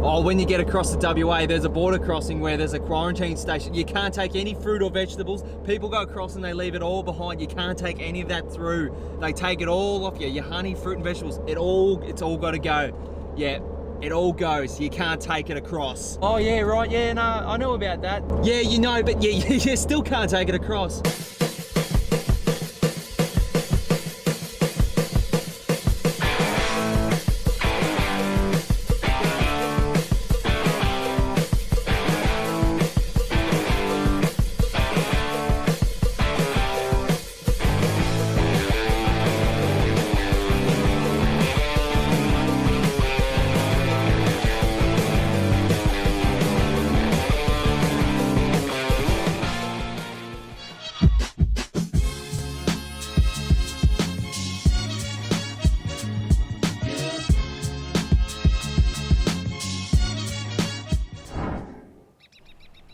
Oh, when you get across the WA, there's a border crossing where there's a quarantine station. You can't take any fruit or vegetables. People go across and they leave it all behind. You can't take any of that through. They take it all off you. Your honey, fruit and vegetables, it's all got to go. Yeah, it all goes. You can't take it across. Oh yeah, right, yeah, no, I know about that. Yeah, you know, but yeah, you still can't take it across.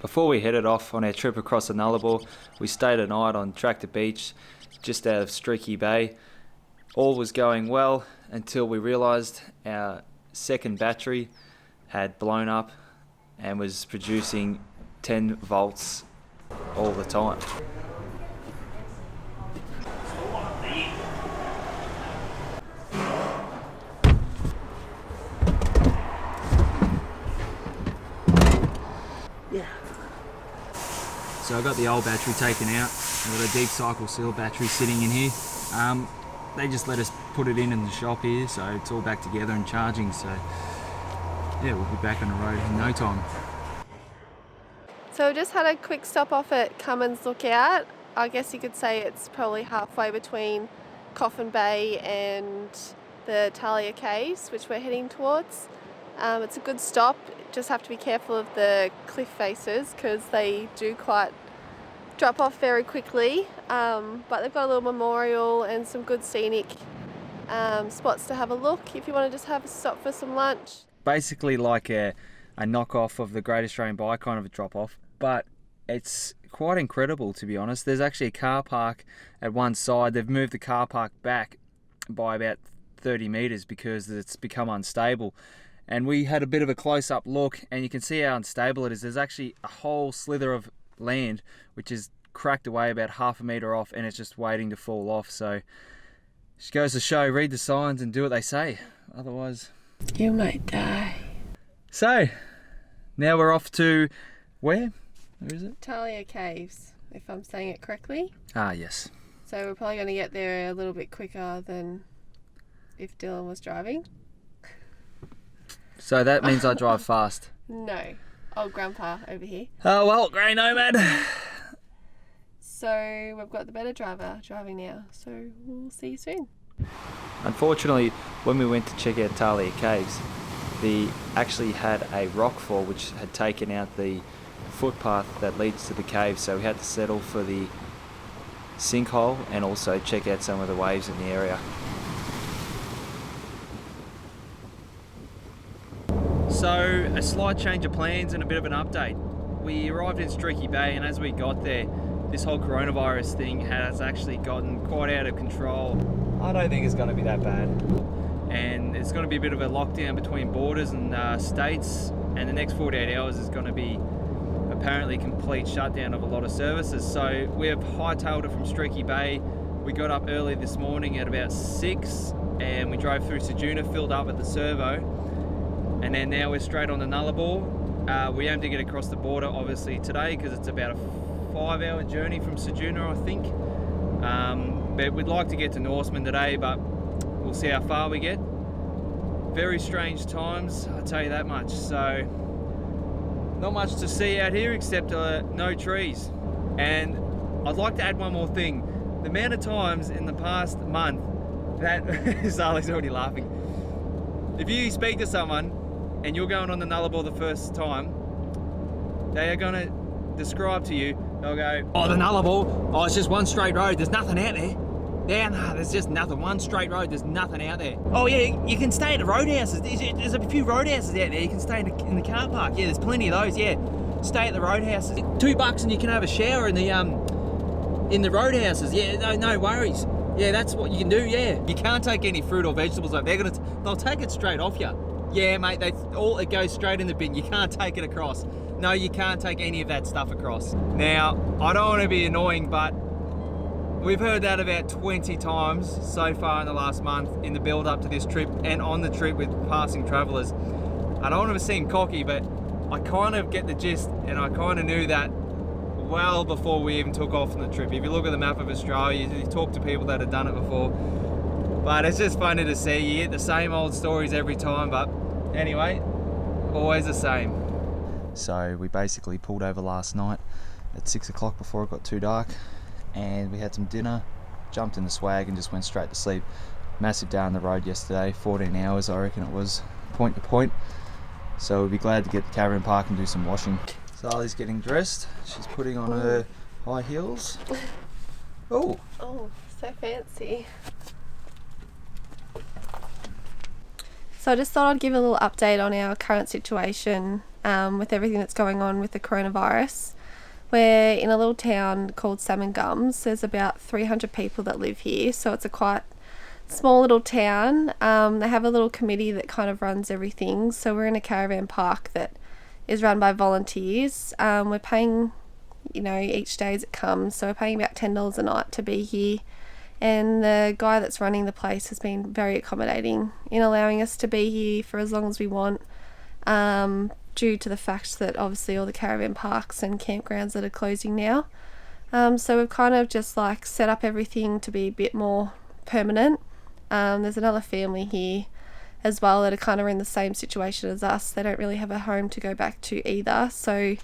Before we headed off on our trip across the Nullarbor, we stayed a night on Tractor Beach, just out of Streaky Bay. All was going well until we realised our second battery had blown up and was producing 10 volts all the time. So I got the old battery taken out. I've got a deep cycle seal battery sitting in here. They just let us put it in the shop here, so it's all back together and charging. So yeah, we'll be back on the road in no time. So we just had a quick stop off at Cummins Lookout. I guess you could say it's probably halfway between Coffin Bay and the Talia Caves, which we're heading towards. It's a good stop. Just have to be careful of the cliff faces because they do quite drop off very quickly. But they've got a little memorial and some good scenic spots to have a look if you want to just have a stop for some lunch. Basically like a knockoff of the Great Australian Bike kind of a drop off, but it's quite incredible, to be honest. There's actually a car park at one side. They've moved the car park back by about 30 metres because it's become unstable. And we had a bit of a close-up look, and you can see how unstable it is. There's actually a whole slither of land which is cracked away about half a metre off, and it's just waiting to fall off. So just goes to show, read the signs and do what they say. Otherwise, you might die. So now we're off to where? Where is it? Talia Caves, if I'm saying it correctly. Ah, yes. So we're probably going to get there a little bit quicker than if Dylan was driving. So that means I drive fast. No. Old Grandpa over here. Oh, well, Grey Nomad. So we've got the better driver driving now. So we'll see you soon. Unfortunately, when we went to check out Talia Caves, they actually had a rock fall which had taken out the footpath that leads to the cave. So we had to settle for the sinkhole and also check out some of the waves in the area. So a slight change of plans and a bit of an update. We arrived in Streaky Bay, and as we got there, this whole coronavirus thing has actually gotten quite out of control. I don't think it's going to be that bad. And it's going to be a bit of a lockdown between borders and states, and the next 48 hours is going to be apparently complete shutdown of a lot of services. So we have hightailed it from Streaky Bay. We got up early this morning at about 6 and we drove through Ceduna, filled up at the servo. And then now we're straight on the Nullarbor. We aim to get across the border obviously today because it's about a 5-hour journey from Ceduna, I think. But we'd like to get to Norseman today, but we'll see how far we get. Very strange times, I'll tell you that much. So not much to see out here except no trees. And I'd like to add one more thing. The amount of times in the past month that Zali's already laughing. If you speak to someone and you're going on the Nullarbor the first time, they are going to describe to you, they'll go, oh, the Nullarbor, oh, it's just one straight road, there's nothing out there. Yeah, no, there's just nothing, one straight road, there's nothing out there. Oh yeah, you can stay at the roadhouses, there's a few roadhouses out there, you can stay in the car park, yeah, there's plenty of those, yeah. Stay at the roadhouses. $2 and you can have a shower in the roadhouses, yeah, no worries. Yeah, that's what you can do, yeah. You can't take any fruit or vegetables over there. They'll take it straight off you. Yeah, mate, it goes straight in the bin. You can't take it across. No, you can't take any of that stuff across. Now, I don't want to be annoying, but we've heard that about 20 times so far in the last month in the build up to this trip and on the trip with passing travellers. I don't want to seem cocky, but I kind of get the gist, and I kind of knew that well before we even took off on the trip. If you look at the map of Australia, you talk to people that have done it before. But it's just funny to see. You hear the same old stories every time, but anyway, always the same. So we basically pulled over last night at 6 o'clock before it got too dark, and we had some dinner, jumped in the swag and just went straight to sleep. Massive day on the road yesterday, 14 hours I reckon it was, point to point. So we'll be glad to get the caravan park and do some washing. Sally's getting dressed. She's putting on her high heels. Oh! Oh, so fancy. So I just thought I'd give a little update on our current situation with everything that's going on with the coronavirus. We're in a little town called Salmon Gums. There's about 300 people that live here, so it's a quite small little town. They have a little committee that kind of runs everything. So we're in a caravan park that is run by volunteers. We're paying, each day as it comes. So we're paying about $10 a night to be here. And the guy that's running the place has been very accommodating in allowing us to be here for as long as we want, due to the fact that obviously all the caravan parks and campgrounds that are closing now. So we've kind of just set up everything to be a bit more permanent. There's another family here as well that are kind of in the same situation as us. They don't really have a home to go back to either, so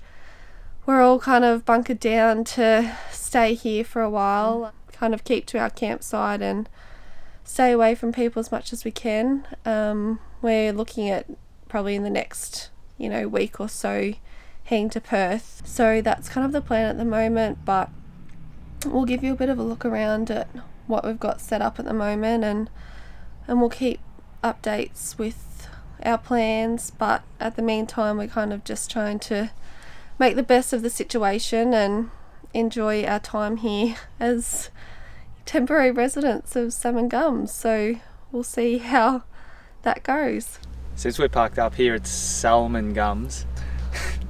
we're all kind of bunkered down to stay here for a while, kind of keep to our campsite and stay away from people as much as we can. We're looking at probably in the next week or so heading to Perth, so that's kind of the plan at the moment, but we'll give you a bit of a look around at what we've got set up at the moment, and we'll keep updates with our plans. But at the meantime, we're kind of just trying to make the best of the situation and enjoy our time here as temporary residents of Salmon Gums. So we'll see how that goes. Since we're parked up here at Salmon Gums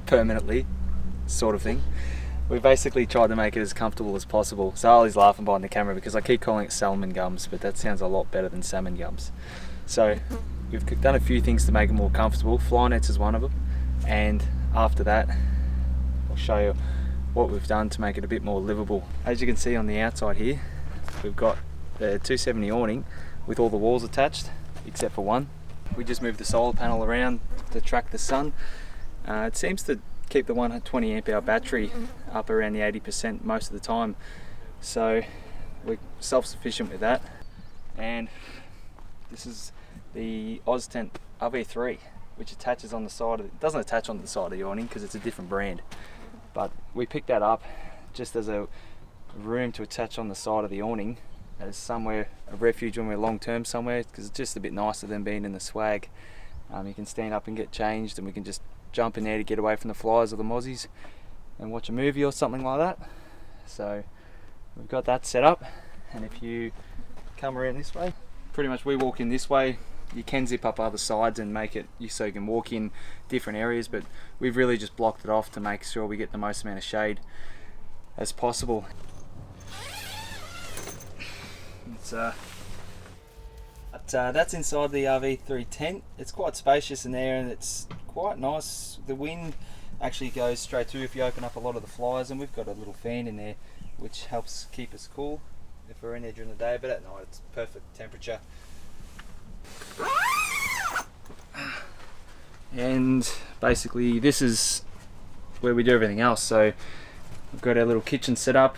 permanently, sort of thing, we basically tried to make it as comfortable as possible. Sally's laughing behind the camera because I keep calling it Salmon Gums, but that sounds a lot better than Salmon Gums. So we've done a few things to make it more comfortable. Fly nets is one of them, and after that I'll show you what we've done to make it a bit more livable. As you can see on the outside here, we've got the 270 awning with all the walls attached except for one. We just moved the solar panel around to track the sun. It seems to keep the 120 amp hour battery up around the 80% most of the time, so we're self-sufficient with that. And this is the Oztent RV3, which attaches on the side of it. Doesn't attach on the side of the awning because it's a different brand, but we picked that up just as a room to attach on the side of the awning as somewhere, a refuge when we're long term somewhere, because it's just a bit nicer than being in the swag. You can stand up and get changed, and we can just jump in there to get away from the flies or the mozzies and watch a movie or something like that. So we've got that set up, and if you come around this way, pretty much we walk in this way. You can zip up other sides and make it so you can walk in different areas, but we've really just blocked it off to make sure we get the most amount of shade as possible. That's inside the RV3 tent. It's quite spacious in there, and it's quite nice. The wind actually goes straight through if you open up a lot of the flies, and we've got a little fan in there which helps keep us cool if we're in there during the day, but at night it's perfect temperature. And basically this is where we do everything else. So we've got our little kitchen set up.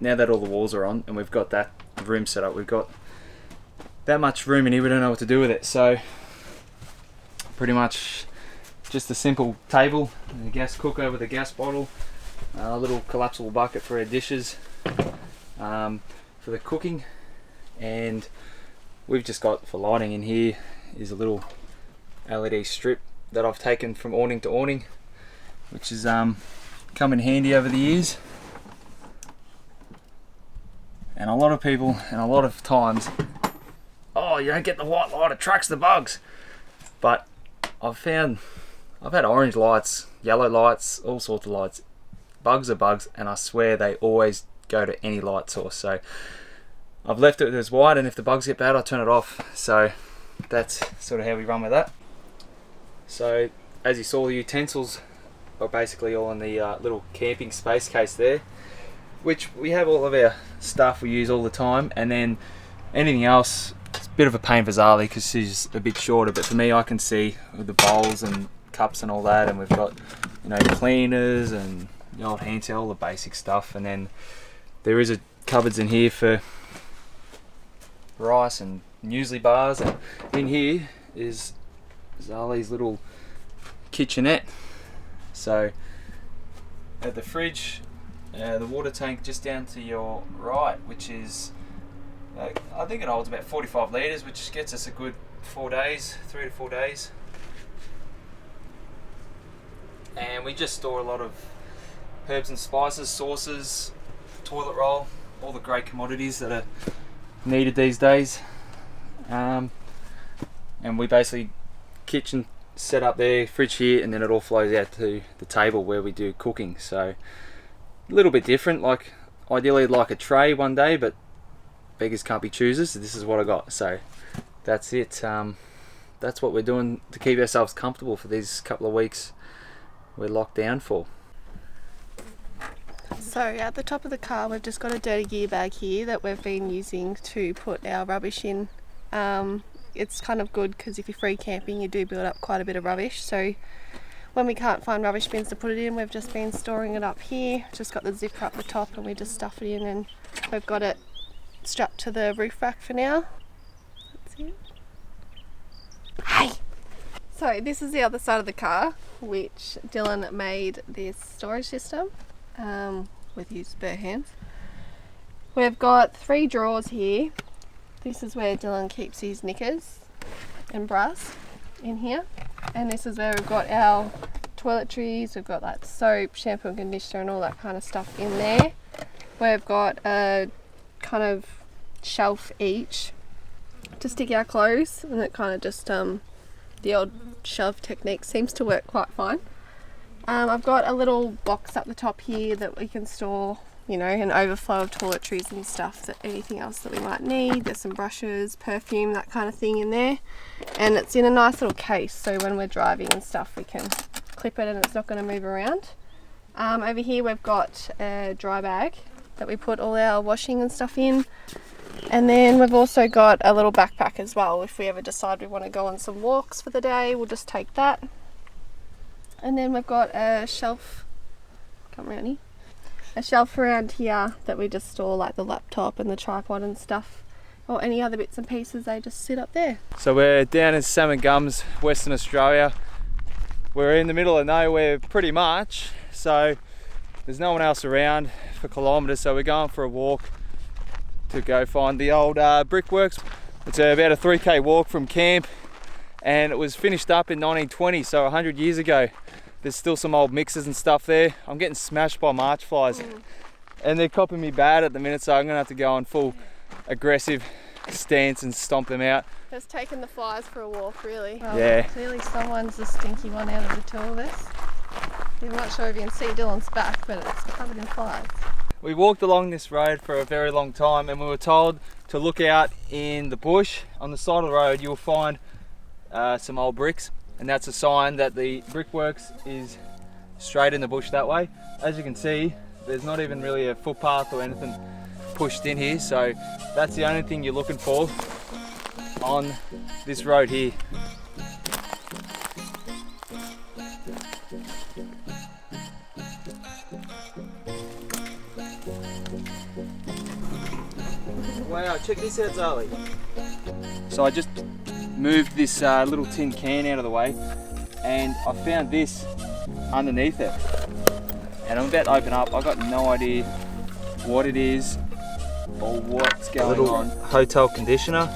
Now that all the walls are on and we've got that room set up, we've got that much room in here, we don't know what to do with it. So pretty much just a simple table and a gas cooker with a gas bottle, a little collapsible bucket for our dishes, for the cooking, and we've just got for lighting in here is a little LED strip that I've taken from awning to awning, which has come in handy over the years. And a lot of people and a lot of times, oh, you don't get the white light, attracts the bugs. But I've had orange lights, yellow lights, all sorts of lights. Bugs are bugs, and I swear they always go to any light source. So I've left it as white, and if the bugs get bad, I turn it off. So that's sort of how we run with that. So as you saw, the utensils are basically all in the little camping space case there, which we have all of our stuff we use all the time, and then anything else, it's a bit of a pain for Zali because she's a bit shorter, but for me, I can see with the bowls and cups and all that, and we've got, you know, cleaners and the old hand towel, all the basic stuff, and then there is a cupboards in here for rice and muesli bars, and in here is Zali's little kitchenette. So at the fridge, the water tank just down to your right, which is I think it holds about 45 litres, which gets us a good 4 days, 3 to 4 days. And we just store a lot of herbs and spices, sauces, toilet roll, all the great commodities that are needed these days. And we basically kitchen set up there, fridge here, and then it all flows out to the table where we do cooking. So a little bit different, like ideally like a tray one day, but beggars can't be choosers. This is what I got, so that's it. That's what we're doing to keep ourselves comfortable for these couple of weeks we're locked down for. So at the top of the car, we've just got a dirty gear bag here that we've been using to put our rubbish in. It's kind of good because if you're free camping, you do build up quite a bit of rubbish. So when we can't find rubbish bins to put it in, we've just been storing it up here. Just got the zipper up the top, and we just stuff it in, and we've got it strapped to the roof rack for now. That's it. Hey! So this is the other side of the car, which Dylan made this storage system with his bare hands. We've got 3 drawers here. This is where Dylan keeps his knickers and bras in here. And this is where we've got our toiletries. We've got like soap, shampoo and conditioner and all that kind of stuff in there. We've got a kind of shelf each to stick our clothes, and it kind of just the old shelf technique seems to work quite fine. I've got a little box up the top here that we can store, you know, an overflow of toiletries and stuff, that anything else that we might need. There's some brushes, perfume, that kind of thing in there, and it's in a nice little case, so when we're driving and stuff we can clip it and it's not going to move around. Over here we've got a dry bag that we put all our washing and stuff in, and then we've also got a little backpack as well. If we ever decide we want to go on some walks for the day, we'll just take that. And then we've got a shelf, come around here, a shelf around here that we just store like the laptop and the tripod and stuff, or any other bits and pieces, they just sit up there. So we're down in Salmon Gums, Western Australia. We're in the middle of nowhere pretty much, so there's no one else around for kilometres, so we're going for a walk to go find the old brickworks. It's about a 3k walk from camp, and it was finished up in 1920, so 100 years ago. There's still some old mixers and stuff there. I'm getting smashed by march flies, and they're copping me bad at the minute, so I'm gonna have to go on full aggressive stance and stomp them out. Just taking the flies for a walk, really. Well, yeah. Clearly someone's the stinky one out of the two of us. I'm not sure if you can see Dylan's back, but it's covered in flies. We walked along this road for a very long time, and we were told to look out in the bush. On the side of the road you'll find some old bricks, and that's a sign that the brickworks is straight in the bush that way. As you can see, there's not even really a footpath or anything pushed in here, so that's the only thing you're looking for on this road here. Wow, check this out, Zali. So I just moved this little tin can out of the way, and I found this underneath it. And I'm about to open up. I've got no idea what it is or what's going on. Hotel conditioner,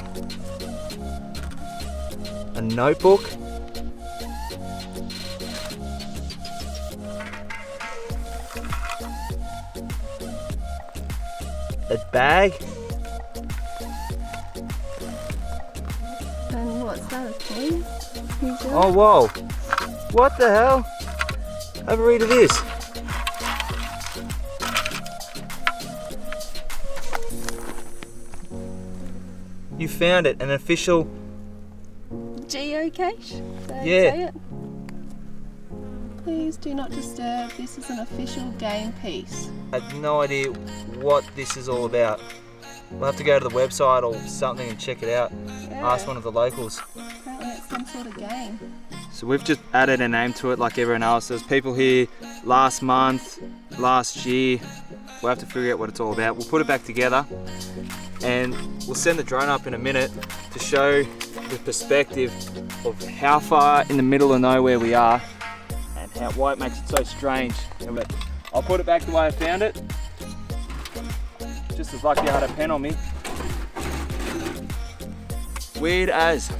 a notebook, a bag. And what's that, a pen? Oh, whoa. What the hell? Have a read of this. You found it, an official... Geocache? Yeah. Please do not disturb. This is an official game piece. I have no idea what this is all about. We'll have to go to the website or something and check it out. Yeah. Ask one of the locals. Apparently it's some sort of game. So we've just added a name to it like everyone else. There's people here last month, last year. We'll have to figure out what it's all about. We'll put it back together and we'll send the drone up in a minute to show the perspective of how far in the middle of nowhere we are and why it makes it so strange. But I'll put it back the way I found it. Just as lucky I had a pen on me. Weird as.